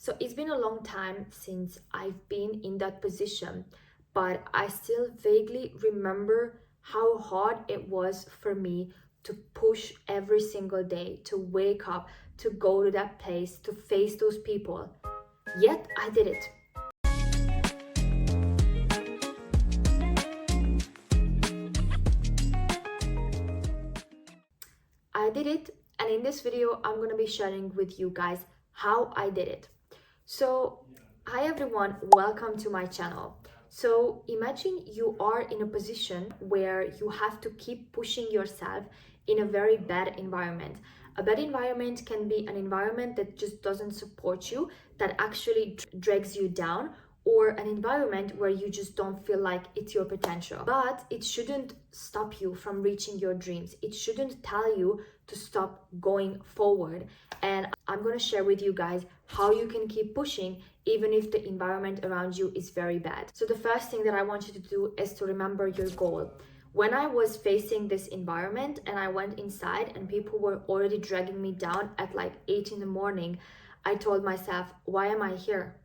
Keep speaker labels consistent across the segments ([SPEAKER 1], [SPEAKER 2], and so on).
[SPEAKER 1] So it's been a long time since I've been in that position, but I still vaguely remember how hard it was for me to push every single day, to wake up, to go to that place, to face those people. Yet I did it. I did it, and in this video, I'm gonna be sharing with you guys how I did it. So, hi everyone, welcome to my channel. So, imagine you are in a position where you have to keep pushing yourself in a very bad environment. A bad environment can be an environment that just doesn't support you, that actually drags you down, or an environment where you just don't feel like it's your potential. But it shouldn't stop you from reaching your dreams. It shouldn't tell you to stop going forward. And I'm going to share with you guys how you can keep pushing even if the environment around you is very bad. So the first thing that I want you to do is to remember your goal. When I was facing this environment and I went inside and people were already dragging me down at like 8 in the morning, I told myself, why am I here?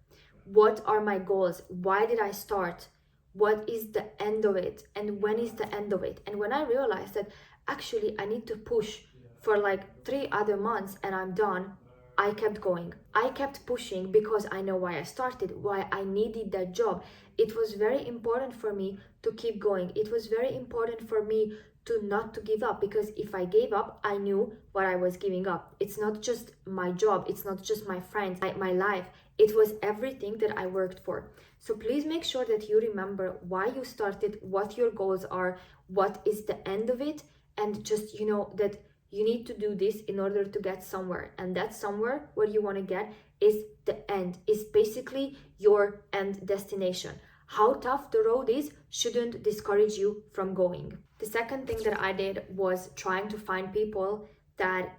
[SPEAKER 1] What are my goals? Why did I start? What is the end of it? And when is the end of it? And when I realized that actually I need to push for like 3 other months and I'm done, I kept going. I kept pushing because I know why I started, why I needed that job. It was very important for me to keep going. It was very important for me to not to give up, because if I gave up, I knew what I was giving up. It's not just my job, it's not just my friends, my life. It was everything that I worked for. So please make sure that you remember why you started, what your goals are, what is the end of it, and just that you need to do this in order to get somewhere. And that somewhere where you want to get is the end, is basically your end destination. How tough the road is shouldn't discourage you from going. The second thing that I did was trying to find people that,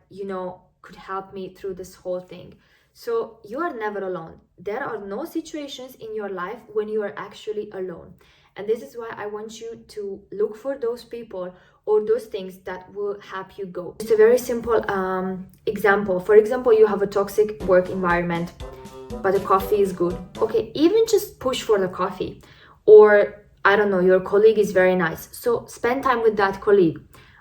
[SPEAKER 1] could help me through this whole thing. So you are never alone. There are no situations in your life when you are actually alone. And this is why I want you to look for those people or those things that will help you go. It's a very simple example. For example, you have a toxic work environment, but the coffee is good. Okay, even just push for the coffee. Or, I don't know, your colleague is very nice. So spend time with that colleague.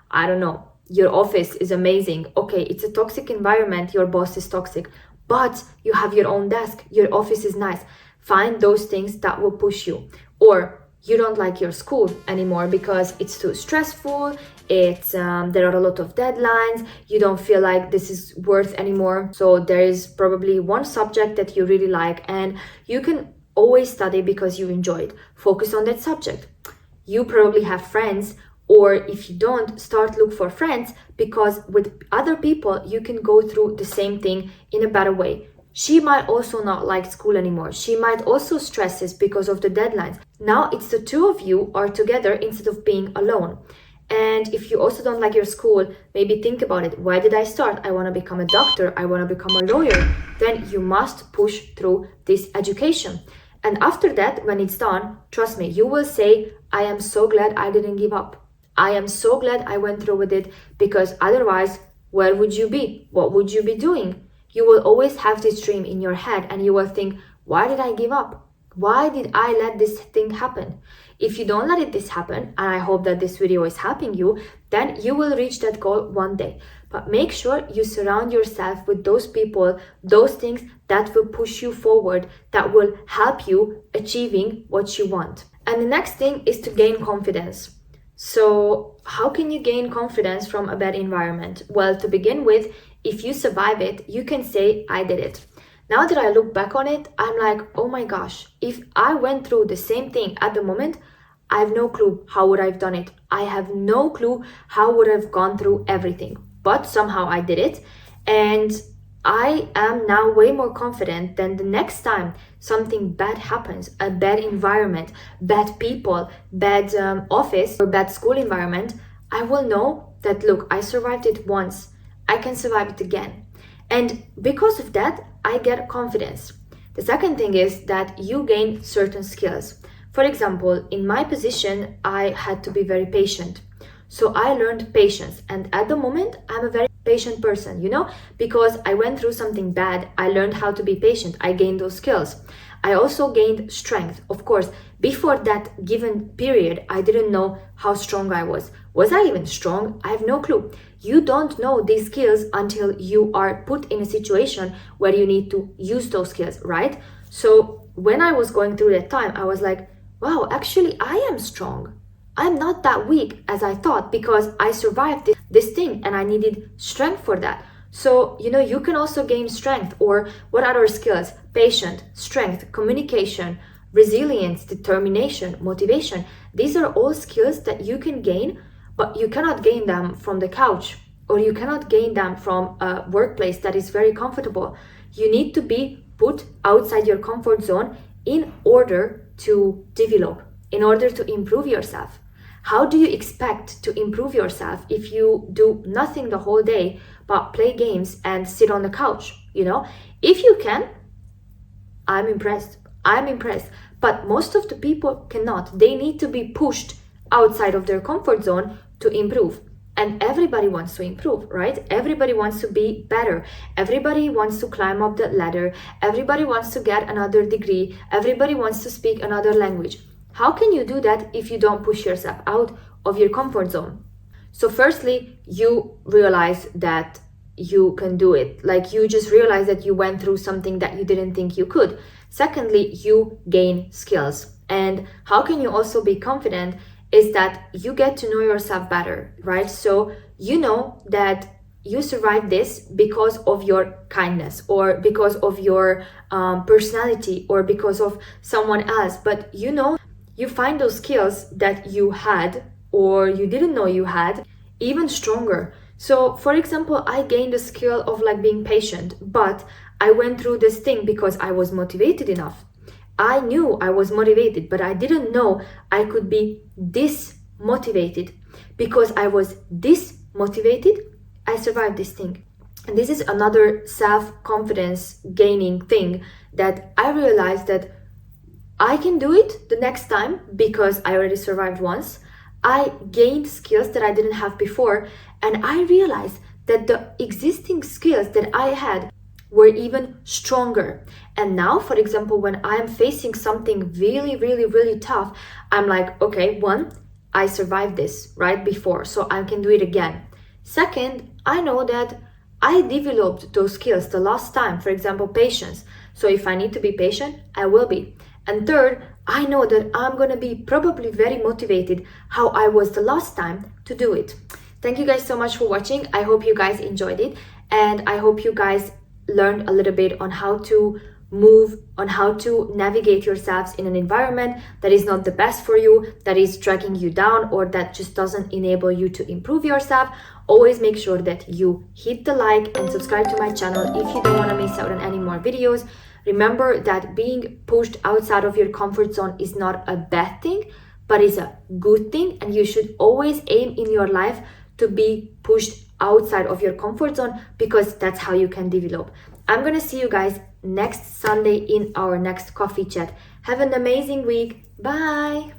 [SPEAKER 1] I don't know, your office is amazing. Okay, it's a toxic environment, your boss is toxic, but you have your own desk, your office is nice. Find those things that will push you. Or you don't like your school anymore because it's too stressful, there are a lot of deadlines, you don't feel like this is worth anymore. So there is probably one subject that you really like and you can always study because you enjoy it. Focus on that subject. You probably have friends, or if you don't, start look for friends, because with other people you can go through the same thing in a better way. She might also not like school anymore. She might also stresses because of the deadlines. Now it's the two of you are together instead of being alone. And if you also don't like your school, maybe think about it. Why did I start? I want to become a doctor. I want to become a lawyer. Then you must push through this education. And after that, when it's done, trust me, you will say, I am so glad I didn't give up. I am so glad I went through with it, because otherwise, where would you be? What would you be doing? You will always have this dream in your head and you will think, why did I give up? Why did I let this thing happen? If you don't let this happen, and I hope that this video is helping you, then you will reach that goal one day. But make sure you surround yourself with those people, those things that will push you forward, that will help you achieving what you want. And the next thing is to gain confidence. So how can you gain confidence from a bad environment? Well, to begin with, if you survive it, you can say, I did it. Now that I look back on it, I'm like, oh my gosh, if I went through the same thing at the moment, I have no clue how would I have done it. I have no clue how would I have gone through everything. But somehow I did it. And I am now way more confident than the next time something bad happens, a bad environment, bad people, bad office or bad school environment. I will know that, look, I survived it once. I can survive it again. And because of that, I get confidence. The second thing is that you gain certain skills. For example, in my position, I had to be very patient. So I learned patience. And at the moment, I'm a very patient person, you know, because I went through something bad. I learned how to be patient. I gained those skills. I also gained strength. Of course, before that given period, I didn't know how strong I was. Was I even strong? I have no clue. You don't know these skills until you are put in a situation where you need to use those skills, right? So when I was going through that time, I was like, wow, actually, I am strong. I'm not that weak as I thought, because I survived this thing and I needed strength for that. So, you know, you can also gain strength. Or what other skills? Patient, strength, communication, resilience, determination, motivation. These are all skills that you can gain, but you cannot gain them from the couch, or you cannot gain them from a workplace that is very comfortable. You need to be put outside your comfort zone in order to develop, in order to improve yourself. How do you expect to improve yourself if you do nothing the whole day but play games and sit on the couch? You know, if you can, I'm impressed. But most of the people cannot. They need to be pushed outside of their comfort zone to improve. And everybody wants to improve, right? Everybody wants to be better. Everybody wants to climb up the ladder. Everybody wants to get another degree. Everybody wants to speak another language. How can you do that if you don't push yourself out of your comfort zone? So firstly, you realize that you can do it. Like, you just realize that you went through something that you didn't think you could. Secondly, you gain skills. And how can you also be confident is that you get to know yourself better, right? So you know that you survived this because of your kindness, or because of your personality, or because of someone else. But you know, you find those skills that you had or you didn't know you had even stronger. So for example, I gained the skill of like being patient, but I went through this thing because I was motivated enough. I knew I was motivated, but I didn't know I could be this motivated. Because I was this motivated, I survived this thing. And this is another self-confidence gaining thing, that I realized that I can do it the next time because I already survived once. I gained skills that I didn't have before, and I realized that the existing skills that I had were even stronger. And now, for example, when I'm facing something really tough, I'm like, okay, one, I survived this right before, so I can do it again. Second, I know that I developed those skills the last time, for example, patience. So if I need to be patient, I will be. And third, I know that I'm gonna be probably very motivated how I was the last time to do it. Thank you guys so much for watching. I hope you guys enjoyed it, and I hope you guys learned a little bit on how to move, on how to navigate yourselves in an environment that is not the best for you, that is dragging you down, or that just doesn't enable you to improve yourself. Always make sure that you hit the like and subscribe to my channel if you don't want to miss out on any more videos. Remember that being pushed outside of your comfort zone is not a bad thing, but is a good thing, and you should always aim in your life to be pushed outside of your comfort zone, because that's how you can develop. I'm gonna see you guys next Sunday in our next coffee chat. Have an amazing week. Bye.